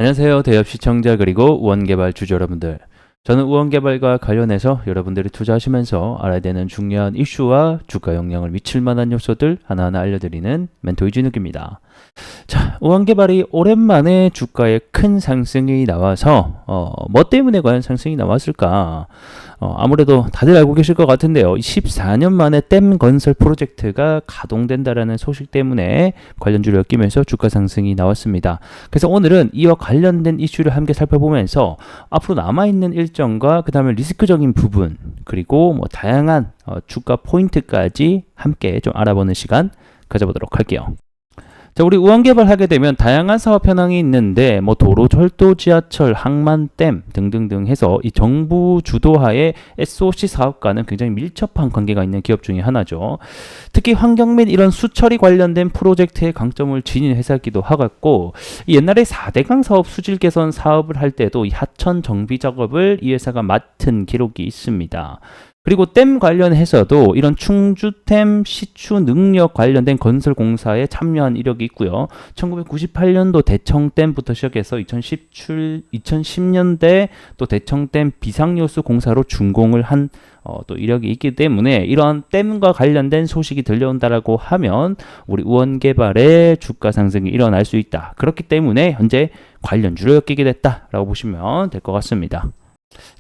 안녕하세요. 대협 시청자 그리고 우원개발 주주 여러분들. 저는 우원개발과 관련해서 여러분들이 투자하시면서 알아야 되는 중요한 이슈와 주가 영향을 미칠 만한 요소들 하나하나 알려드리는 멘토 이진욱입니다. 자, 우원개발이 오랜만에 주가에 큰 상승이 나와서 뭐 때문에 과연 상승이 나왔을까? 아무래도 다들 알고 계실 것 같은데요. 14년 만에 댐 건설 프로젝트가 가동된다라는 소식 때문에 관련주를 엮이면서 주가 상승이 나왔습니다. 그래서 오늘은 이와 관련된 이슈를 함께 살펴보면서 앞으로 남아있는 일정과 그 다음에 리스크적인 부분 그리고 뭐 다양한 주가 포인트까지 함께 좀 알아보는 시간 가져보도록 할게요. 자, 우리 우원개발 하게 되면 다양한 사업 현황이 있는데 뭐 도로, 철도, 지하철, 항만댐 등등등 해서 이 정부 주도하에 SOC 사업과는 굉장히 밀접한 관계가 있는 기업 중에 하나죠. 특히 환경 및 이런 수처리 관련된 프로젝트에 강점을 지닌 회사이기도 하고 옛날에 4대강 사업 수질 개선 사업을 할 때도 이 하천 정비 작업을 이 회사가 맡은 기록이 있습니다. 그리고 댐 관련해서도 이런 충주댐 시추 능력 관련된 건설 공사에 참여한 이력이 있고요. 1998년도 대청댐부터 시작해서 2010년대 또 대청댐 비상요수 공사로 준공을 한 또 이력이 있기 때문에 이런 댐과 관련된 소식이 들려온다라고 하면 우리 우원개발의 주가 상승이 일어날 수 있다. 그렇기 때문에 현재 관련주로 엮이게 됐다라고 보시면 될 것 같습니다.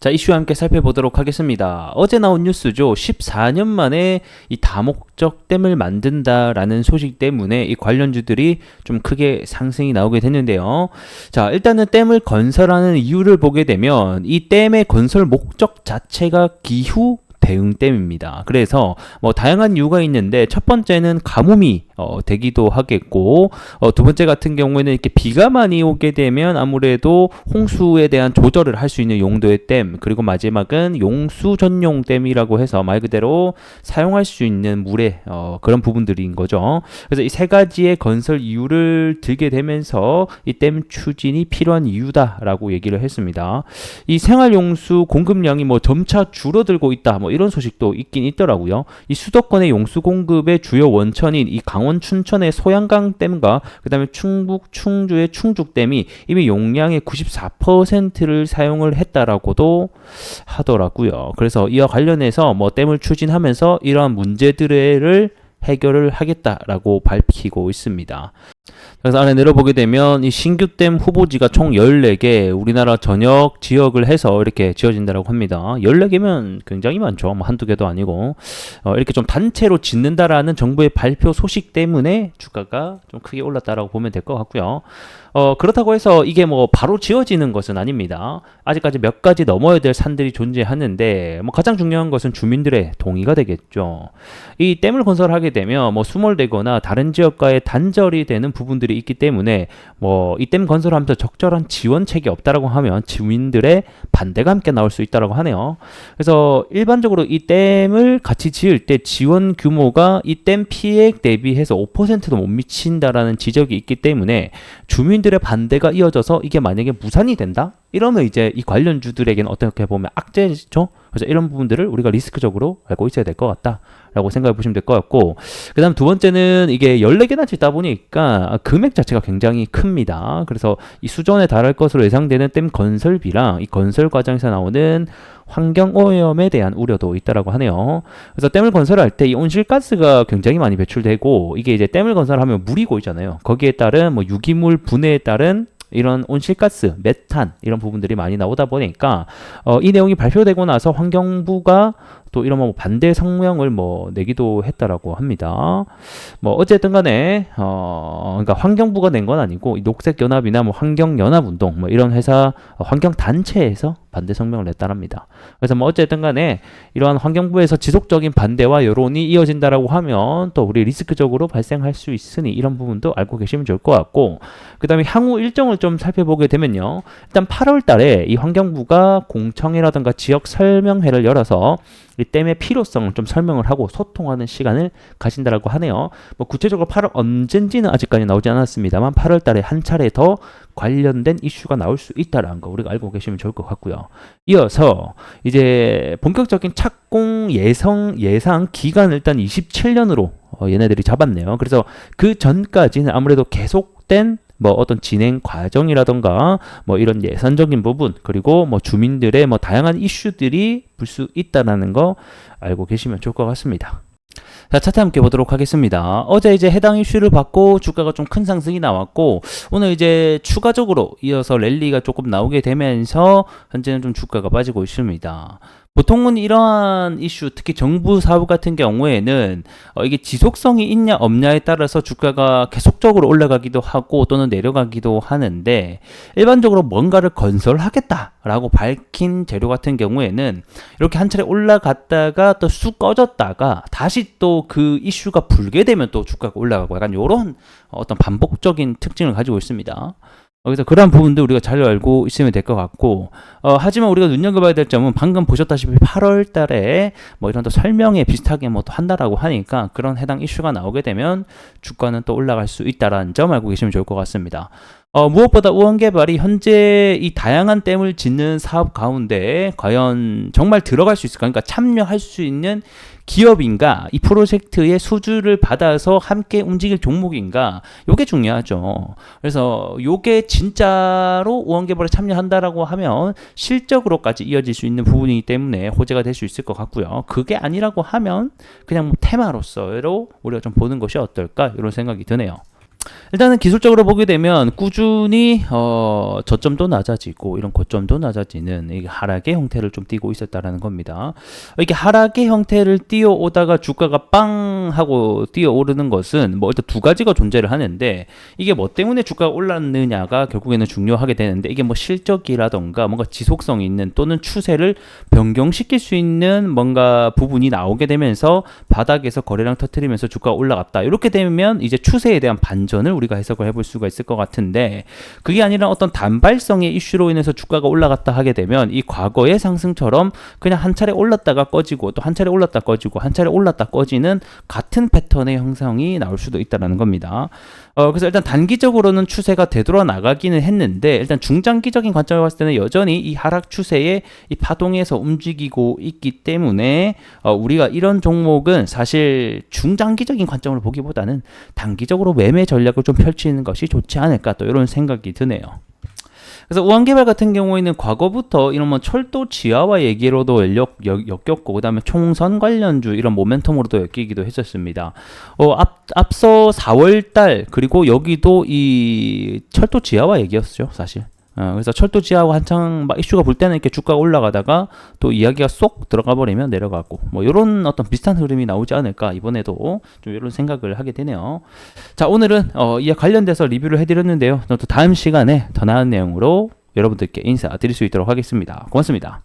자, 이슈와 함께 살펴보도록 하겠습니다. 어제 나온 뉴스죠. 14년 만에 이 다목적 댐을 만든다라는 소식 때문에 이 관련주들이 좀 크게 상승이 나오게 됐는데요. 자, 일단은 댐을 건설하는 이유를 보게 되면 이 댐의 건설 목적 자체가 기후 대응댐입니다. 그래서 뭐 다양한 이유가 있는데 첫 번째는 가뭄이 되기도 하겠고 두 번째 같은 경우에는 이렇게 비가 많이 오게 되면 아무래도 홍수에 대한 조절을 할 수 있는 용도의 댐, 그리고 마지막은 용수 전용 댐이라고 해서 말 그대로 사용할 수 있는 물의 그런 부분들인 거죠. 그래서 이 세 가지의 건설 이유를 들게 되면서 이 댐 추진이 필요한 이유다라고 얘기를 했습니다. 이 생활용수 공급량이 뭐 점차 줄어들고 있다, 뭐 이런 소식도 있긴 있더라고요. 이 수도권의 용수 공급의 주요 원천인 이 강원 춘천의 소양강 댐과 그 다음에 충북 충주의 충죽댐이 이미 용량의 94%를 사용을 했다라고도 하더라고요. 그래서 이와 관련해서 뭐 댐을 추진하면서 이러한 문제들을 해결을 하겠다라고 밝히고 있습니다. 그래서 아래 내려보게 되면 이 신규댐 후보지가 총 14개 우리나라 전역 지역을 해서 이렇게 지어진다고 합니다. 14개면 굉장히 많죠. 뭐 한두 개도 아니고 이렇게 좀 단체로 짓는다라는 정부의 발표 소식 때문에 주가가 좀 크게 올랐다라고 보면 될 것 같고요. 그렇다고 해서 이게 뭐 바로 지어지는 것은 아닙니다. 아직까지 몇 가지 넘어야 될 산들이 존재하는데 뭐 가장 중요한 것은 주민들의 동의가 되겠죠. 이 댐을 건설하게 되면 뭐 수몰되거나 다른 지역과의 단절이 되는 부분들이 있기 때문에 뭐 이 댐 건설하면서 적절한 지원책이 없다라고 하면 주민들의 반대가 함께 나올 수 있다라고 하네요. 그래서 일반적으로 이 댐을 같이 지을 때 지원 규모가 이 댐 피해액 대비해서 5%도 못 미친다라는 지적이 있기 때문에 주민들의 반대가 이어져서 이게 만약에 무산이 된다? 이러면 이제 이 관련주들에게는 어떻게 보면 악재죠. 그래서 이런 부분들을 우리가 리스크적으로 알고 있어야 될 것 같다라고 생각해 보시면 될 것 같고, 그 다음 두 번째는 이게 14개나 짓다 보니까 금액 자체가 굉장히 큽니다. 그래서 이 수준에 달할 것으로 예상되는 댐 건설비랑 이 건설 과정에서 나오는 환경 오염에 대한 우려도 있다라고 하네요. 그래서 댐을 건설할 때 이 온실가스가 굉장히 많이 배출되고, 이게 이제 댐을 건설하면 물이 고이잖아요. 거기에 따른 뭐 유기물 분해에 따른 이런 온실가스, 메탄 이런 부분들이 많이 나오다 보니까 이 내용이 발표되고 나서 환경부가 또 이런 뭐 반대 성명을 뭐 내기도 했다라고 합니다. 뭐 어쨌든 간에 그러니까 환경부가 낸 건 아니고 이 녹색연합이나 뭐 환경연합운동 뭐 이런 회사 환경단체에서 반대 성명을 냈다랍니다. 그래서 뭐 어쨌든 간에 이러한 환경부에서 지속적인 반대와 여론이 이어진다라고 하면 또 우리 리스크적으로 발생할 수 있으니 이런 부분도 알고 계시면 좋을 것 같고, 그 다음에 향후 일정을 좀 살펴보게 되면요. 일단 8월 달에 이 환경부가 공청회라든가 지역 설명회를 열어서 이 댐의 필요성을 좀 설명을 하고 소통하는 시간을 가진다라고 하네요. 뭐 구체적으로 8월 언젠지는 아직까지 나오지 않았습니다만 8월 달에 한 차례 더 관련된 이슈가 나올 수 있다라는 거 우리가 알고 계시면 좋을 것 같고요. 이어서 이제 본격적인 착공 예상 기간을 일단 27년으로 얘네들이 잡았네요. 그래서 그 전까지는 아무래도 계속된 뭐 어떤 진행 과정이라던가 뭐 이런 예산적인 부분 그리고 뭐 주민들의 뭐 다양한 이슈들이 볼 수 있다라는 거 알고 계시면 좋을 것 같습니다. 자, 차트 함께 보도록 하겠습니다. 어제 이제 해당 이슈를 받고 주가가 좀 큰 상승이 나왔고, 오늘 이제 추가적으로 이어서 랠리가 조금 나오게 되면서 현재는 좀 주가가 빠지고 있습니다. 보통은 이러한 이슈, 특히 정부 사업 같은 경우에는 이게 지속성이 있냐 없냐에 따라서 주가가 계속적으로 올라가기도 하고 또는 내려가기도 하는데, 일반적으로 뭔가를 건설하겠다라고 밝힌 재료 같은 경우에는 이렇게 한 차례 올라갔다가 또 쑥 꺼졌다가 다시 또 그 이슈가 불게 되면 또 주가가 올라가고, 약간 이런 어떤 반복적인 특징을 가지고 있습니다. 그래서 그런 부분도 우리가 잘 알고 있으면 될 것 같고, 하지만 우리가 눈여겨봐야 될 점은 방금 보셨다시피 8월 달에 뭐 이런 또 설명에 비슷하게 뭐 또 한다라고 하니까 그런 해당 이슈가 나오게 되면 주가는 또 올라갈 수 있다라는 점 알고 계시면 좋을 것 같습니다. 무엇보다 우원개발이 현재 이 다양한 댐을 짓는 사업 가운데 과연 정말 들어갈 수 있을까? 그러니까 참여할 수 있는 기업인가? 이 프로젝트의 수주를 받아서 함께 움직일 종목인가? 요게 중요하죠. 그래서 요게 진짜로 우원개발에 참여한다라고 하면 실적으로까지 이어질 수 있는 부분이기 때문에 호재가 될 수 있을 것 같고요. 그게 아니라고 하면 그냥 뭐 테마로서로 우리가 좀 보는 것이 어떨까? 이런 생각이 드네요. 일단은 기술적으로 보게 되면 꾸준히 저점도 낮아지고 이런 고점도 낮아지는 이게 하락의 형태를 좀 띠고 있었다라는 겁니다. 이렇게 하락의 형태를 띄어오다가 주가가 빵 하고 뛰어오르는 것은 뭐 일단 두 가지가 존재를 하는데, 이게 뭐 때문에 주가가 올랐느냐가 결국에는 중요하게 되는데, 이게 뭐 실적이라던가 뭔가 지속성이 있는 또는 추세를 변경시킬 수 있는 뭔가 부분이 나오게 되면서 바닥에서 거래량 터트리면서 주가가 올라갔다, 이렇게 되면 이제 추세에 대한 반전을 우리가 해석을 해볼 수가 있을 것 같은데, 그게 아니라 어떤 단발성의 이슈로 인해서 주가가 올라갔다 하게 되면 이 과거의 상승처럼 그냥 한 차례 올랐다가 꺼지고 또 한 차례 올랐다 꺼지고 한 차례 올랐다 꺼지는 같은 패턴의 형성이 나올 수도 있다는 겁니다. 그래서 일단 단기적으로는 추세가 되돌아 나가기는 했는데, 일단 중장기적인 관점을 봤을 때는 여전히 이 하락 추세의 이 파동에서 움직이고 있기 때문에 우리가 이런 종목은 사실 중장기적인 관점을 보기보다는 단기적으로 매매 전략을 좀 펼치는 것이 좋지 않을까, 또 이런 생각이 드네요. 그래서 우원개발 같은 경우에는 과거부터 이런 뭐 철도 지하화 얘기로도 엮였고, 그 다음에 총선 관련주 이런 모멘텀으로도 엮이기도 했었습니다. 앞서 4월달 그리고 여기도 이 철도 지하화 얘기였죠, 사실. 그래서 철도 지하화 한창 막 이슈가 불 때는 이렇게 주가가 올라가다가 또 이야기가 쏙 들어가 버리면 내려가고, 뭐 이런 어떤 비슷한 흐름이 나오지 않을까, 이번에도 좀 이런 생각을 하게 되네요. 자, 오늘은 이에 관련돼서 리뷰를 해드렸는데요. 또 다음 시간에 더 나은 내용으로 여러분들께 인사드릴 수 있도록 하겠습니다. 고맙습니다.